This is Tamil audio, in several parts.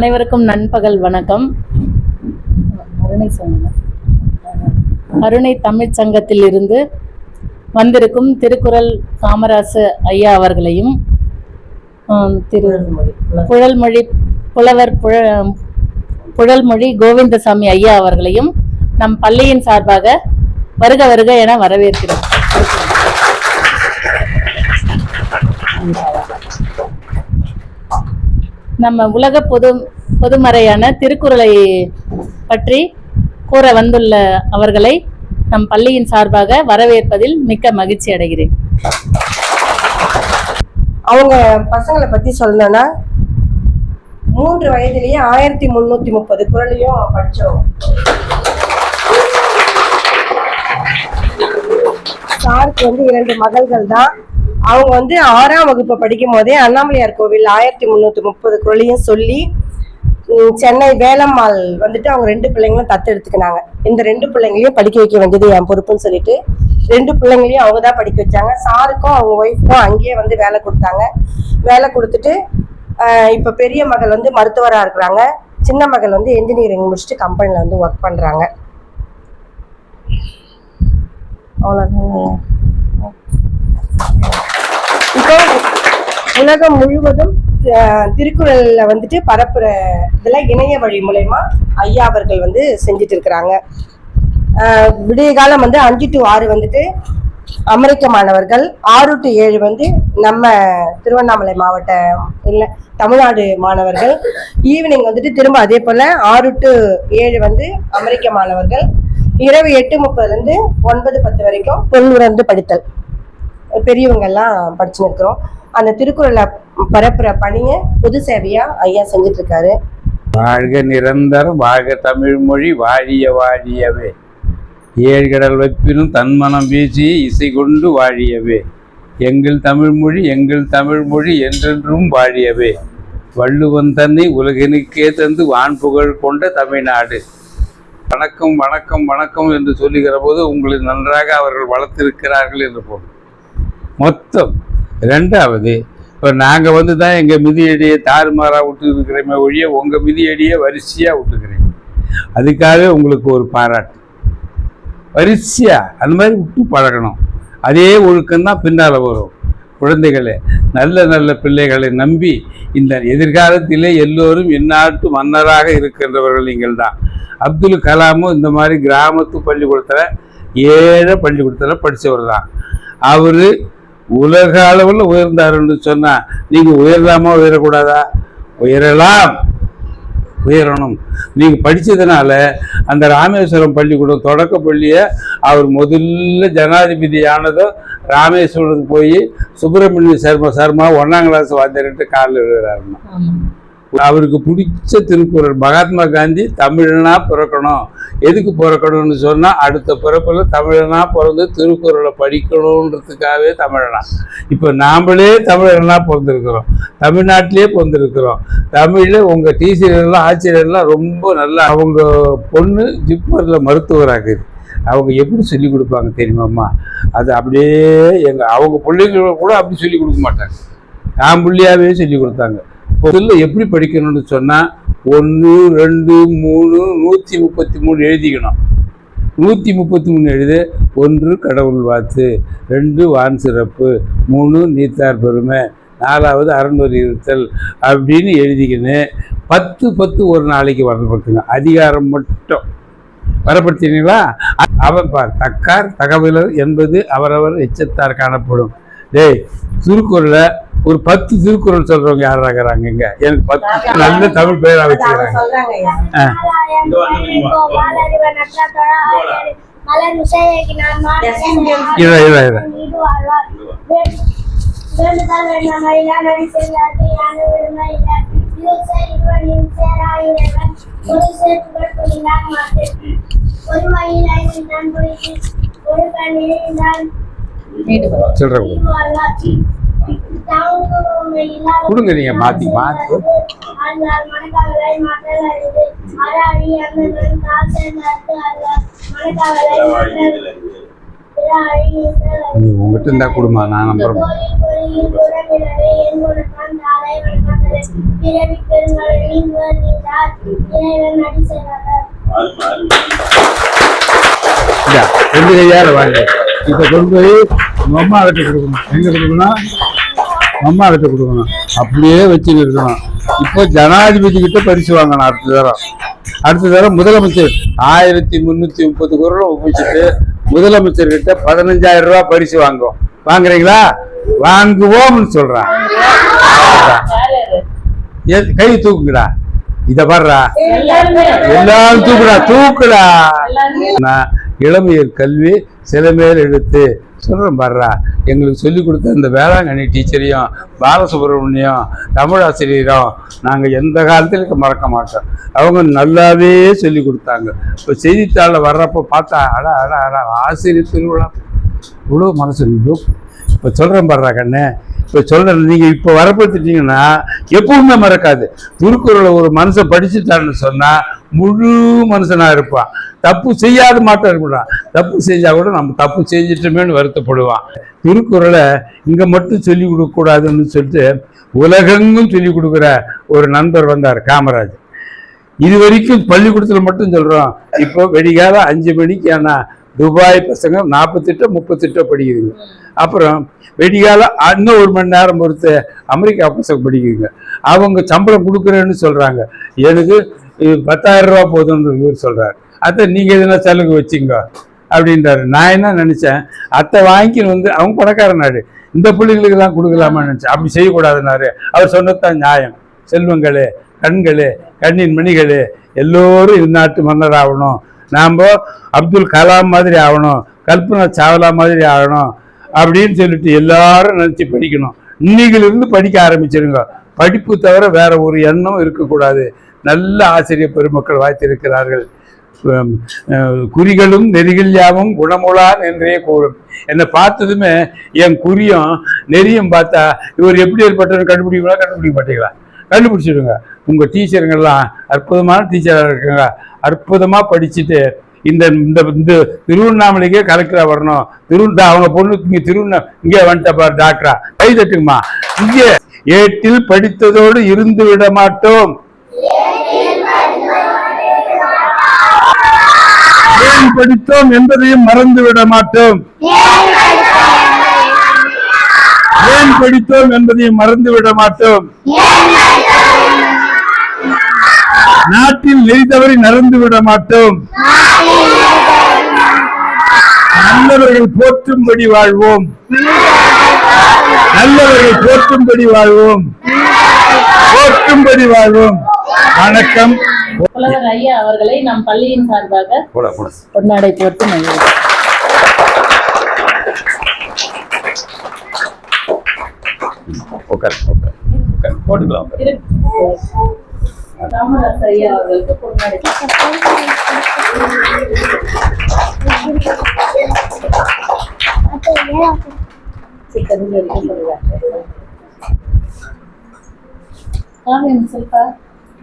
அனைவருக்கும் நண்பகல் வணக்கம். அருணை தமிழ் சங்கத்தில் இருந்து வந்திருக்கும் திருக்குறள் காமராசு ஐயா அவர்களையும் புலவர் புழல்மொழி கோவிந்தசாமி ஐயா அவர்களையும் நம் பள்ளியின் சார்பாக வருக வருக என வரவேற்கிறோம். நம்ம உலக பொதுமறையான திருக்குறளை பற்றி கூற வந்துள்ள அவர்களை நம் பள்ளியின் சார்பாக வரவேற்பதில் மிக்க மகிழ்ச்சி அடைகிறேன். அவங்க பசங்களை பத்தி சொல்லணும்னா 3 வயதிலேயே 1330 குறளையும் படிச்சோம். சாருக்கு 2 மகள்கள் தான். அவங்க 6ஆம் வகுப்பு படிக்கும் போதே அண்ணாமலையார் கோவில் 1330 குறளையும் சொல்லி சென்னை வேலம்மாள் அவங்க 2 பிள்ளைங்களும் தத்தெடுத்துக்கினாங்க. இந்த 2 பிள்ளைங்களையும் படிக்க வைக்க வேண்டியது என் பொறுப்புன்னு சொல்லிட்டு 2 பிள்ளைங்களையும் அவங்க தான் படிக்க வச்சாங்க. சாருக்கும் அவங்க ஒய்ஃப்க்கும் அங்கேயே வேலை கொடுத்தாங்க. வேலை கொடுத்துட்டு இப்ப பெரிய மகள் மருத்துவரா இருக்கிறாங்க. சின்ன மகள் என்ஜினியரிங் முடிச்சுட்டு கம்பெனில ஒர்க் பண்றாங்க. அவ்வளவுதான். இப்போ உலகம் முழுவதும் திருக்குறள்ல பரப்புற இதெல்லாம் இணைய வழி மூலமா ஐயா அவர்கள் செஞ்சுட்டு இருக்கிறாங்க. விடிய காலம் 5 to 6 அமெரிக்க மாணவர்கள், 6 to 7 நம்ம திருவண்ணாமலை மாவட்டம் இல்ல தமிழ்நாடு மாணவர்கள், ஈவினிங் திரும்ப அதே போல 6 to 7 அமெரிக்க மாணவர்கள், இரவு 8:30 9:10 வரைக்கும் பொருளுணர்ந்து படித்தல் பெரியவங்க எல்லாம் படிச்சுன்னு இருக்கிறோம். அந்த திருக்குறளை பரப்புற பணியை பொது சேவையா ஐயா செஞ்சுட்டு இருக்காரு. வாழ்க நிரந்தரம், வாழ்க தமிழ் மொழி, வாழிய வாழியவே. ஏழ்கடல் வைப்பினும் தன்மனம் வீசி இசை கொண்டு வாழியவே. எங்கள் தமிழ் மொழி, எங்கள் தமிழ் மொழி என்றென்றும் வாழியவே. வள்ளுவன் தன்னை உலகினுக்கே தந்து வான்புகழ் கொண்ட தமிழ்நாடு. வணக்கம் வணக்கம் வணக்கம் என்று சொல்லுகிற போது உங்களை நன்றாக அவர்கள் வளர்த்திருக்கிறார்கள் என்று போகும். மொத்தம் 2வது, இப்போ நாங்கள் தான் எங்கள் மிதியடியை தாறுமாறாக விட்டுருக்கிறோமே ஒழிய உங்கள் மிதியடியை வரிசையாக விட்டுக்கிறீங்க. அதுக்காகவே உங்களுக்கு ஒரு பாராட்டு. வரிசையாக அந்த மாதிரி விட்டு பழகணும். அதே ஒழுக்கம்தான் பின்னால் வரும். குழந்தைகளே, நல்ல நல்ல பிள்ளைகளை நம்பி இந்த எதிர்காலத்திலே எல்லோரும் இந்நாட்டு மன்னராக இருக்கின்றவர்கள் நீங்கள் தான். அப்துல் கலாமும் இந்த மாதிரி கிராமத்து பள்ளிக்கூடத்தில் ஏழை பள்ளிக்கூடத்தில் படித்தவர் தான். அவர் உலக அளவில் உயர்ந்தாருன்னு சொன்னால் நீங்கள் உயரலாமா உயரக்கூடாதா? உயரலாம், உயரணும். நீங்கள் படித்ததுனால அந்த ராமேஸ்வரம் பள்ளிக்கூடம் தொடக்க பள்ளியை அவர் முதல்ல ஜனாதிபதி ஆனதோ ராமேஸ்வரத்துக்கு போய் சுப்பிரமணிய சர்மா 1ஆம் கிளாஸ் வாத்தியார்கிட்ட காலில் எழுதுறாருன்னா. அவருக்கு பிடிச்ச திருக்குறள் மகாத்மா காந்தி தமிழனா பிறக்கணும். எதுக்கு பிறக்கணும்னு சொன்னால் அடுத்த பிறப்பில் தமிழனா பிறந்து திருக்குறளை படிக்கணுன்றதுக்காகவே தமிழனா. இப்போ நாமளே தமிழனா பிறந்திருக்கிறோம், தமிழ்நாட்டிலே பிறந்திருக்கிறோம். தமிழில் உங்கள் டீச்சர்லாம் ஆசிரியர்லாம் ரொம்ப நல்லா. அவங்க பொண்ணு ஜிப்மரில் மருத்துவராகுது. அவங்க எப்படி சொல்லிக் கொடுப்பாங்க தெரியுமாம்மா? அது அப்படியே அவங்க பிள்ளைங்க கூட அப்படி சொல்லிக் கொடுக்க மாட்டாங்க, நான் பிள்ளையாவே சொல்லி கொடுத்தாங்க. முதல்ல எப்படி படிக்கணும்னு சொன்னால் 1 2 3 133 எழுதிக்கணும். 133 எழுது. 1 கடவுள் வாழ்த்து, 2 வான் சிறப்பு, 3 நீத்தார் பெருமை, 4வது அறநூறு இருத்தல் அப்படின்னு எழுதிக்கணும். 10 ஒரு நாளைக்கு வரப்படுத்துங்க. அதிகாரம் மட்டும் வரப்படுத்தினீங்களா? அவன் பார் தக்கார் தகவலர் என்பது அவரவர் எச்சத்தார் காணப்படும். திருக்குறளை ஒரு 10 திருக்குறள் சொல்றவங்க யாரா இருக்கிறாங்க? இங்க எனக்கு 10 நல்ல தமிழ் பேரா வச்சுக்கிறாங்க. கொடுங்க, நீங்க மாத்தி மாத்தி உங்ககிட்ட இருந்தா கொடுமா, நான் நம்புறேன். நீந்துவர் நீந்தார் இறைவன் அடி செய்வார். ரெண்டு கையால வாங்க. இப்ப கொண்டு போய் உங்க அம்மா கிட்ட கொடுக்கணும். எங்க கொடுக்கணும்? அம்மா கிட்ட கொடுக்கணும். அப்படியே வச்சு இருக்கணும். இப்போ ஜனாதிபதி கிட்ட பரிசு வாங்கணும். அடுத்த தரம் முதலமைச்சர் 1330 குரலை ஒப்பிச்சுட்டு முதலமைச்சர் கிட்ட 15,000 ரூபாய் பரிசு வாங்குவோம். வாங்குறீங்களா? வாங்குவோம்னு சொல்றான். கை தூக்குங்கடா. இத பாடுறா, எல்லாரும் தூக்குடா. நான் இளமையர் கல்வி சிலமேல் எடுத்து சொல்றேன் பாடுறா. எங்களுக்கு சொல்லி கொடுத்த இந்த வேளாங்கண்ணி டீச்சரையும் பாலசுப்ரமணியம் தமிழாசிரியரும் நாங்கள் எந்த காலத்திலும் மறக்க மாட்டோம். அவங்க நல்லாவே சொல்லி கொடுத்தாங்க. இப்போ செய்தித்தாளில் வர்றப்போ பார்த்தா ஆசிரியர் திருவிழா இவ்வளோ மனசு. இப்போ சொல்கிறேன் பாடுறா கண்ணு. இப்போ சொல்கிறேன், நீங்கள் இப்போ வரப்படுத்திட்டீங்கன்னா எப்பவுமே மறக்காது. திருக்குறளை ஒரு மனுஷன் படிச்சுட்டான்னு சொன்னால் முழு மனுஷனாக இருப்பான். தப்பு செய்யாத மாட்டம் இருக்கக்கூடாது. தப்பு செஞ்சால் கூட நம்ம தப்பு செஞ்சிட்டோமேனு வருத்தப்படுவான். திருக்குறளை இங்கே மட்டும் சொல்லிக் கொடுக்கக்கூடாதுன்னு சொல்லிட்டு உலகெங்கும் சொல்லிக் கொடுக்குற ஒரு நண்பர் வந்தார், காமராஜ். இது வரைக்கும் பள்ளிக்கூடத்தில் மட்டும் சொல்கிறோம். இப்போ வெடிகால 5 மணிக்கு ஆனால் துபாய் பசங்க 48 படிக்குதுங்க. அப்புறம் வெடிகால இன்னும் 1 மணி நேரம் பொறுத்து அமெரிக்கா பசங்க படிக்குதுங்க. அவங்க சம்பளம் கொடுக்குறேன்னு சொல்கிறாங்க. எனக்கு 10,000 ரூபா போதும்னு இவர் சொல்கிறார். அத்தை நீங்கள் எதுனா செலவு வச்சிங்க அப்படின்றாரு. நான் என்ன நினச்சேன், அத்தை வாங்கின்னு வந்து அவங்க பணக்கார நாடு, இந்த பிள்ளைங்களுக்கெல்லாம் கொடுக்கலாமான்னு நினச்சேன். அப்படி செய்யக்கூடாதுன்னாரு. அவர் சொன்னதான் நியாயம். செல்வங்களே, கண்களே, கண்ணின் மணிகளே, எல்லோரும் இந்நாட்டு மன்னர் ஆகணும். நாம் அப்துல் கலாம் மாதிரி ஆகணும், கல்பனா சாவ்லா மாதிரி ஆகணும் அப்படின்னு சொல்லிட்டு எல்லாரும் நினச்சி படிக்கணும். இன்னைக்கிலிருந்து படிக்க ஆரம்பிச்சிருங்க. படிப்பு தவிர வேற ஒரு எண்ணம் இருக்கக்கூடாது. நல்ல ஆசிரியர் பெருமக்கள் வாய்த்திருக்கிறார்கள். குறிகளும் நெறிகள் யாவும் குணமுளான் என்றே கூறும். என்னை பார்த்ததுமே என் குறியும் நெறியும் பார்த்தா இவர் எப்படி ஏற்பட்டது கண்டுபிடிக்கலாம்? கண்டுபிடிக்க மாட்டீங்களா? கண்டுபிடிச்சிடுங்க. உங்கள் டீச்சருங்கெல்லாம் அற்புதமான டீச்சராக இருக்குங்க. அற்புதமாக படிச்சுட்டு இந்த இந்த திருவண்ணாமலைக்கே கலெக்டராக வரணும். அவங்க பொண்ணுக்கு இங்கே வந்துட்ட பாரு டாக்டரா, கை தட்டுங்கம்மா. இங்கே ஏட்டில் படித்ததோடு இருந்து விட மாட்டோம். ஏன் படித்தோம் என்பதையும் மறந்து விட மாட்டோம். ஏன் படித்தோம் என்பதையும் மறந்து விட மாட்டோம். நாட்டில் நெறி தவறி நடந்து விட மாட்டோம். நல்லவர்கள் போற்றும்படி வாழ்வோம். நல்லவர்கள் போற்றும்படி வாழ்வோம். போற்றும்படி வாழ்வோம். வணக்கம். புலவர் ஐயா அவர்களை நம் பள்ளியின் சார்பாக பொன்னாடை போட்டு மகிழ்ச்சி. போட்டுக்கலாம். ராமதாஸ் ஐயா அவர்களுக்கு பொன்னாடை.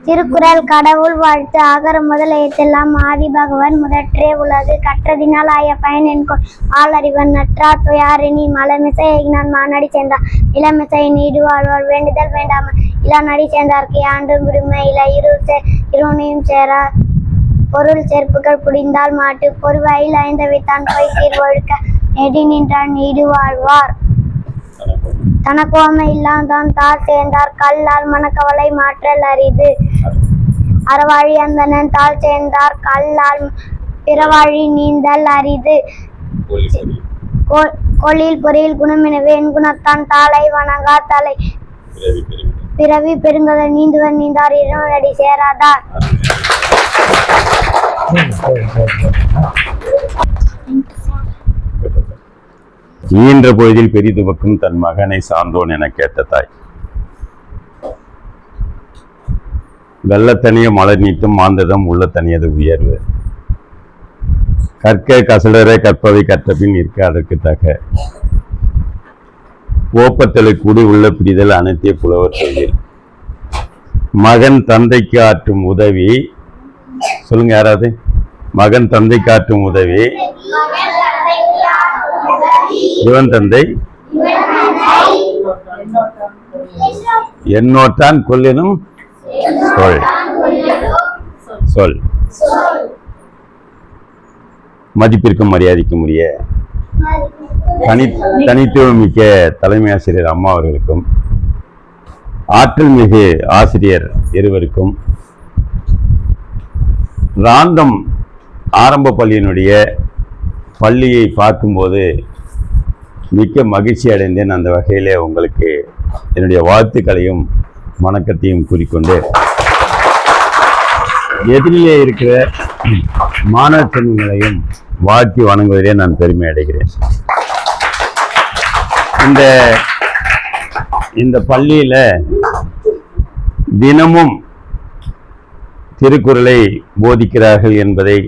திருக்குறள் கடவுள் வாழ்த்து. அகர முதல எழுத்தெல்லாம் ஆதி பகவன் முதற்றே உலகு கற்றதினால் ஆய பயன் என்கொள் ஆளறிவன் நற்றா துயாரினி மலமிசை நான் மானடி சேர்ந்தார் இளமிசை நீடு வாழ்வார் வேண்டுதல் வேண்டாம இளா நடி சேர்ந்தார்க்கு ஆண்டும் விடுமை இல இருணையும் சேரா பொருள் சேர்ப்புகள் புடிந்தால் மாட்டு பொறுவாயில் ஐந்தவைத்தான் போய் தீர்வொழுக்க நெடி நின்றான் நீடு வாழ்வார். தனக்கோமை இல்லாதான் தார் சேர்ந்தார் கல்லால் மனக்கவலை மாற்றல் அரிது. அறவாழி அந்தனன் தாள் சேர்ந்தார் கல்லால் பிறவாழி நீந்தல் அரிது. கொள்ளில் பொறியில் குணமெனவே என் குணத்தான் தாளை வணங்கா தலை பிறவி பெருங்கத நீந்துவன் நீந்தார் இறைவனடி சேராதார். ஈன்ற பொழுதில் பெரிதுவக்கும் தன் மகனை சார்ந்தோன் என கேட்ட தாய். வெள்ளத்தனிய மலர் நீட்டும் மாந்ததம் உள்ளத்தனியது உயர்வு. கற்க கசடரை கற்பவை கற்றபின் நிற்க அதற்கு தக. ஓப்பத்தலை கூடி உள்ள பிடிதல் அனைத்திய புலவர் தொழில். மகன் தந்தைக்கு ஆற்றும் உதவி. சொல்லுங்க யாராவது. மகன் தந்தைக்கு ஆற்றும் உதவி இவன் தந்தை என்னோட்டான் கொல்லினும் சொல். சொல். மதிப்பிற்கும் மரியாதைக்கும் உரிய தனித்துவமிக்க தலைமை ஆசிரியர் அம்மா அவர்களுக்கும், ஆற்றல் மிகு ஆசிரியர் இருவருக்கும், ராந்தம் ஆரம்ப பள்ளியினுடைய பள்ளியை பார்க்கும்போது மிக்க மகிழ்ச்சி அடைந்தேன். அந்த வகையிலே உங்களுக்கு என்னுடைய வாழ்த்துக்களையும் வணக்கத்தையும் கூறிக்கொண்டு, எதிரிலே இருக்கிற மாணவ செல்வங்களையும் வாழ்த்தி வணங்குவதிலே நான் பெருமை அடைகிறேன். இந்த பள்ளியில தினமும் திருக்குறளை போதிக்கிறார்கள் என்பதை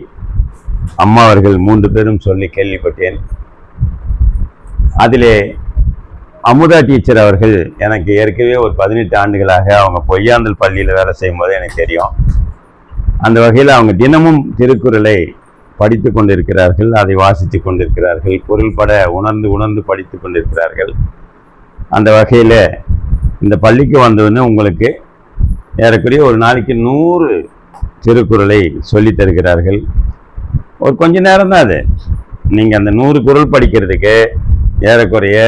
அம்மா அவர்கள் 3 பேரும் சொல்லி கேள்விப்பட்டேன். அதிலே அமுதா டீச்சர் அவர்கள் எனக்கு ஏற்கனவே ஒரு 18 ஆண்டுகளாக அவங்க பொய்யாந்தல் பள்ளியில் வேலை செய்யும்போது எனக்கு தெரியும். அந்த வகையில் அவங்க தினமும் திருக்குறளை படித்து கொண்டிருக்கிறார்கள், அதை வாசித்து கொண்டிருக்கிறார்கள், பொருள்பட உணர்ந்து படித்து கொண்டிருக்கிறார்கள். அந்த வகையில் இந்த பள்ளிக்கு வந்ததுன்னு உங்களுக்கு ஏறக்குறைய ஒரு நாளைக்கு 100 திருக்குறளை சொல்லி தருகிறார்கள். ஒரு கொஞ்ச நேரம் தான் அது. நீங்கள் அந்த 100 குறள் படிக்கிறதுக்கு ஏறக்குறைய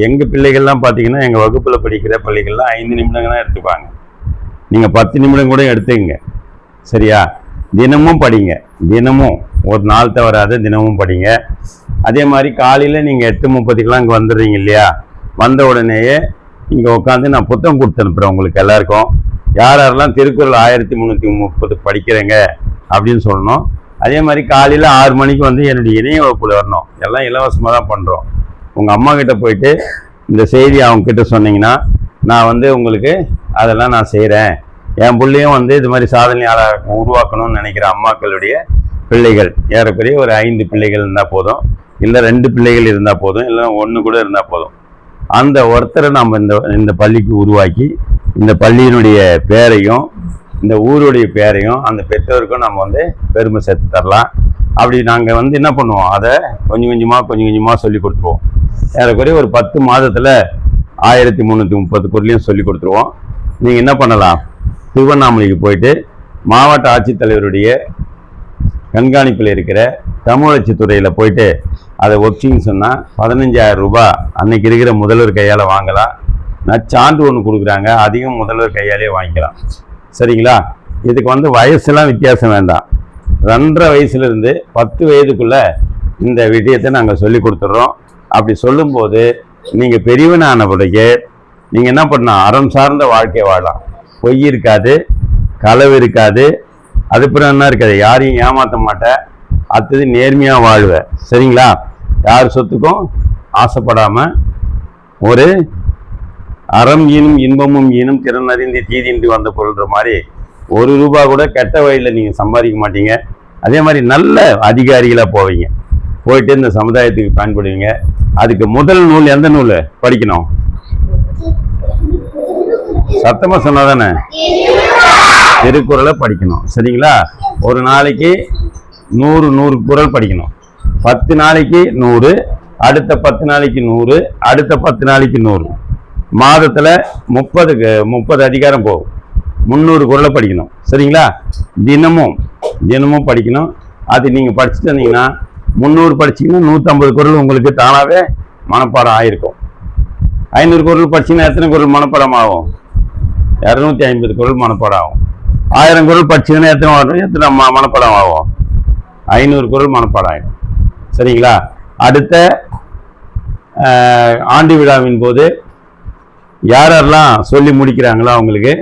எங்கள் பிள்ளைகள்லாம் பார்த்தீங்கன்னா, எங்கள் வகுப்பில் படிக்கிற பள்ளிகள்லாம் 5 நிமிடங்கள் தான் எடுத்துப்பாங்க. நீங்கள் 10 நிமிடம் கூட எடுத்துங்க. சரியா? தினமும் படிங்க. தினமும் ஒரு நாள் தவறாத தினமும் படிங்க. அதே மாதிரி காலையில் நீங்கள் 8:30க்கெலாம் இங்கே வந்துடுறீங்க இல்லையா? வந்த உடனேயே இங்கே உட்காந்து நான் புத்தகம் கொடுத்து அனுப்புகிறேன் உங்களுக்கு எல்லாருக்கும். யாரெல்லாம் திருக்குறள் 1330 படிக்கிறேங்க அப்படின்னு சொல்லணும். அதே மாதிரி காலையில் 6 மணிக்கு வந்து என்னுடைய இணைய வகுப்பில் வரணும். எல்லாம் இலவசமாக தான் பண்ணுறோம். உங்கள் அம்மா கிட்ட போயிட்டு இந்த செய்தி அவங்க கிட்ட சொன்னீங்கன்னா, நான் வந்து உங்களுக்கு அதெல்லாம் நான் செய்கிறேன். என் பிள்ளையும் வந்து இது மாதிரி சாதனையாளர் உருவாக்கணும்னு நினைக்கிற அம்மாக்களுடைய பிள்ளைகள் ஏறக்குறைய ஒரு 5 பிள்ளைகள் இருந்தால் போதும், இல்லை 2 பிள்ளைகள் இருந்தால் போதும், இல்லை 1 கூட இருந்தால் போதும். அந்த ஒருத்தரை நம்ம இந்த பள்ளிக்கு உருவாக்கி இந்த பள்ளியினுடைய பேரையும் இந்த ஊருடைய பேரையும் அந்த பெற்றோருக்கும் நம்ம வந்து பெருமை சேர்த்து தரலாம். அப்படி நாங்கள் வந்து என்ன பண்ணுவோம், அதை கொஞ்சம் கொஞ்சமாக சொல்லி கொடுத்துருவோம். ஏறக்குறைய ஒரு 10 மாதத்தில் 1330 குறளையும் சொல்லி கொடுத்துருவோம். நீங்கள் என்ன பண்ணலாம், திருவண்ணாமலைக்கு போயிட்டு மாவட்ட ஆட்சித்தலைவருடைய கண்காணிப்பில் இருக்கிற தமிழச்சி துறையில் போயிட்டு அதை ஒர்க்கிங் சொன்னால் 15,000 ரூபாய் அன்னைக்கு இருக்கிற முதல்வர் கையால் வாங்கலாம். நச்சான்று ஒன்று கொடுக்குறாங்க, அதிகம் முதல்வர் கையாலே வாங்கிக்கலாம். சரிங்களா? இதுக்கு வந்து வயசுலாம் வித்தியாசம் வேண்டாம். 2.5 வயசுலேருந்து 10 வயதுக்குள்ளே இந்த விஷயத்தை நாங்கள் சொல்லி கொடுத்துட்றோம். அப்படி சொல்லும்போது நீங்கள் பெரியவனான பிறகு நீங்கள் என்ன பண்ணலாம், அறம் சார்ந்த வாழ்க்கை வாழலாம். பொய் இருக்காது, களவு இருக்காது, அதுக்கப்புறம் என்ன இருக்காது, யாரையும் ஏமாற்ற மாட்டேன், அடுத்தது நேர்மையாக வாழ்வேன். சரிங்களா? யார் சொத்துக்கும் ஆசைப்படாமல் ஒரு அறம் ஈனும் இன்பமும் ஈனும் திறன் அறிந்து தீதின்றி வந்த பொருள்ன்ற மாதிரி 1 ரூபாய் கூட கெட்ட வழியில் நீங்கள் சம்பாதிக்க மாட்டீங்க. அதே மாதிரி நல்ல அதிகாரிகளாக போவீங்க, போயிட்டு இந்த சமுதாயத்துக்கு பயன்படுவீங்க. அதுக்கு முதல் நூல் எந்த நூல் படிக்கணும்? சத்தமாக சொன்னா தானே? திருக்குறளை படிக்கணும். சரிங்களா? ஒரு நாளைக்கு 100 குறள் படிக்கணும். 10 நாளைக்கு 100, அடுத்த 10 நாளைக்கு 100, அடுத்த 10 நாளைக்கு 100. மாதத்தில் 30 அதிகாரம் போகும். 300 குறளை படிக்கணும். சரிங்களா? தினமும் படிக்கணும். அது நீங்கள் படிச்சுட்டு வந்தீங்கன்னா 300 படிச்சிங்கன்னா 150 குறள் உங்களுக்கு தானாகவே மனப்பாடம் ஆகிருக்கும். 500 குறள் படிச்சிங்கன்னா எத்தனை குறள் மனப்பாடம் ஆகும்? 250 குறள் மனப்பாடம் ஆகும். 1000 குறள் படிச்சிங்கன்னா எத்தனை மனப்பாடம் ஆகும்? 500 குறள் மனப்பாடம் ஆகிடும். சரிங்களா? அடுத்த ஆண்டு விழாவின் போது யாரெல்லாம் சொல்லி முடிக்கிறாங்களோ அவங்களுக்கு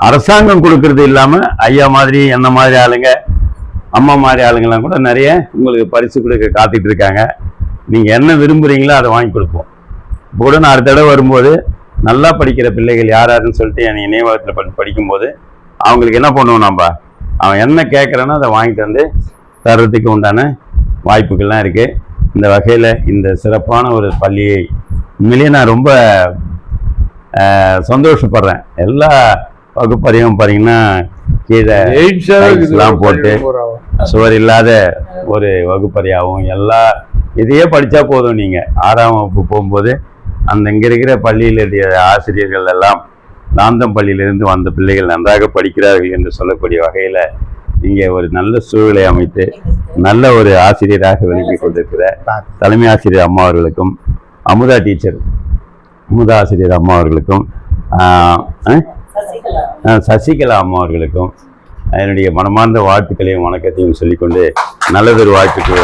அரசாங்கம் கொடுக்கறது இல்லாமல் ஐயா மாதிரி என்ன மாதிரி ஆளுங்க, அம்மா மாதிரி ஆளுங்கெல்லாம் கூட நிறைய உங்களுக்கு பரிசு கொடுக்க காத்துட்டு இருக்காங்க. நீங்கள் என்ன விரும்புகிறீங்களோ அதை வாங்கி கொடுப்போம். இப்போ கூட நான் அடுத்த தடவை வரும்போது நல்லா படிக்கிற பிள்ளைகள் யாருன்னு சொல்லிட்டு என் நினைவகத்தில் படிக்கும்போது அவங்களுக்கு என்ன பண்ணுவோம், நம்ம அவன் என்ன கேட்குறானோ அதை வாங்கிட்டு வந்து தர்றதுக்கு உண்டான வாய்ப்புகள்லாம் இருக்குது. இந்த வகையில் இந்த சிறப்பான ஒரு பள்ளியை உண்மையிலேயே நான் ரொம்ப சந்தோஷப்படுறேன். எல்லா வகுப்பறையும் பார்த்தீங்கன்னா கீழே டைல்ஸ்லாம் போட்டு சுவர் இல்லாத ஒரு வகுப்பறையாகவும் எல்லா இதையே படித்தா போதும். நீங்கள் 6ஆம் வகுப்பு போகும்போது அந்த இங்கே இருக்கிற பள்ளியில் ஆசிரியர்கள் எல்லாம் லாந்தம் பள்ளியிலிருந்து வந்த பிள்ளைகள் நன்றாக படிக்கிறார்கள் என்று சொல்லக்கூடிய வகையில் இங்கே ஒரு நல்ல சூழலை அமைத்து நல்ல ஒரு ஆசிரியராக விளங்கி கொண்டிருக்கிற தலைமை ஆசிரியர் அம்மா அவர்களுக்கும் அமுதா டீச்சர் அமுதா ஆசிரியர் அம்மா அவர்களுக்கும் சசிகலா அம்மா அவர்களுக்கும் என்னுடைய மனமார்ந்த வாழ்த்துக்களையும் வணக்கத்தையும் சொல்லிக்கொண்டு நல்லதொரு வாழ்த்துக்கு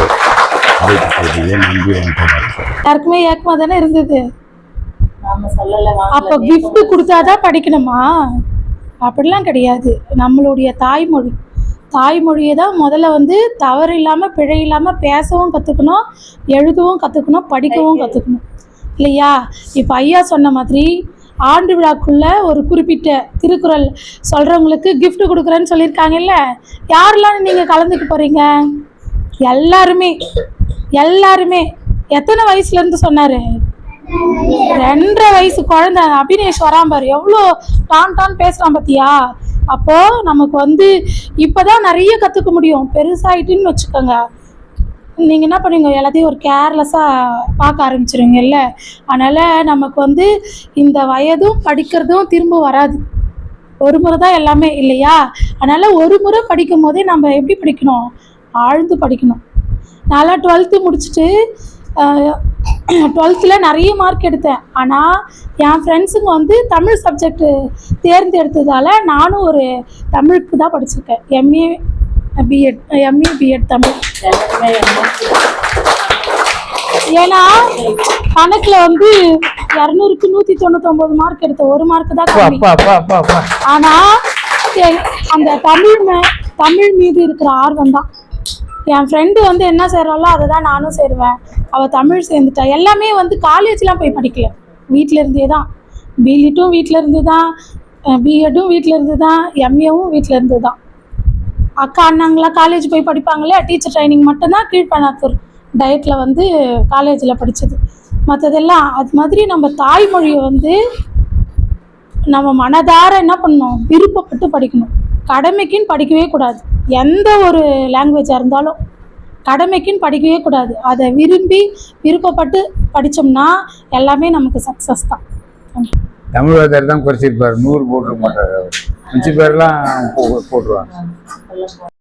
நன்றி வணக்கம். எல்லாருக்குமே ஏக்கமா தானே இருந்தது. நாம சொல்லல அப்ப கிஃப்ட் கொடுத்தாதான் படிக்கணுமா? அப்படிலாம் கிடையாது. நம்மளுடைய தாய்மொழியை தான் முதல்ல வந்து தவறு இல்லாம பிழை இல்லாம பேசவும் கத்துக்கணும், எழுதவும் கத்துக்கணும், படிக்கவும் கத்துக்கணும் இல்லையா? இப்ப ஐயா சொன்ன மாதிரி ஆண்டு விழாக்குள்ள ஒரு குறிப்பிட்ட திருக்குறள் சொல்றவங்களுக்கு gift கொடுக்குறேன்னு சொல்லியிருக்காங்கல்ல, யாரெல்லாம் நீங்க கலந்துக்க போறீங்க? எல்லாருமே எத்தனை வயசுல இருந்து சொன்னாரு? 2.5 வயசு குழந்தை அபினேஷ் வரான் பாரு, எவ்வளோ டான் பேசுறான் பாத்தியா? அப்போ நமக்கு வந்து இப்பதான் நிறைய கத்துக்க முடியும். பெருசாயிட்டுன்னு வச்சுக்கோங்க, நீங்க என்ன பண்ணுவீங்க, எல்லாத்தையும் ஒரு கேர்லெஸ்ஸா பார்க்க ஆரம்பிச்சிருவீங்கல்ல. அதனால நமக்கு வந்து இந்த வயதும் படிக்கிறதும் திரும்ப வராது, ஒரு முறை தான் எல்லாமே இல்லையா? அதனால ஒரு முறை படிக்கும் போதே நம்ம எப்படி படிக்கணும், ஆழ்ந்து படிக்கணும். நல்லா 12th முடிச்சுட்டு 12th நிறைய மார்க் எடுத்தேன். ஆனால் என் ஃப்ரெண்ட்ஸுங்க வந்து தமிழ் சப்ஜெக்டு தேர்ந்தெடுத்ததால் நானும் ஒரு தமிழுக்கு தான் படிச்சிருக்கேன். MA BEd Tamil. ஏன்னா கணக்கில் வந்து 200க்கு 199 மார்க் எடுத்தேன், 1 மார்க் தான் கம்மி. ஆனால் அந்த தமிழ் மீது இருக்கிற ஆர்வம் தான். என் ஃப்ரெண்டு வந்து என்ன செய்கிறாளோ அதை தான் நானும் சேருவேன். அவள் தமிழ் சேர்ந்துட்டா. எல்லாமே வந்து காலேஜ்லாம் போய் படிக்கல, வீட்டில் இருந்தே தான். பிலிட்டும் வீட்டில் இருந்து தான், பிஎட்டும் வீட்டில் இருந்து தான், எம்ஏவும் வீட்டில் இருந்து தான். அக்கா அண்ணாங்களாம் காலேஜ் போய் படிப்பாங்களே, டீச்சர் ட்ரைனிங் மட்டும்தான் கீழ்பண்ணாத்தூர் டயட்டில் வந்து காலேஜில் படித்தது. மற்றதெல்லாம் அது மாதிரி நம்ம தாய்மொழியை வந்து நம்ம மனதார என்ன பண்ணணும், விருப்பப்பட்டு படிக்கணும். கடமைக்குன்னு படிக்கவே கூடாது. எந்த ஒரு லாங்குவேஜாக இருந்தாலும் கடமைக்குன்னு படிக்கவே கூடாது. அதை விருப்பப்பட்டு படித்தோம்னா எல்லாமே நமக்கு சக்ஸஸ் தான். தமிழ் வாத்தியார் தான் குறைச்சிருப்பார், 100 போட்டுருக்க மாட்டார். 5 பேர்லாம் போட்டுருவாங்க.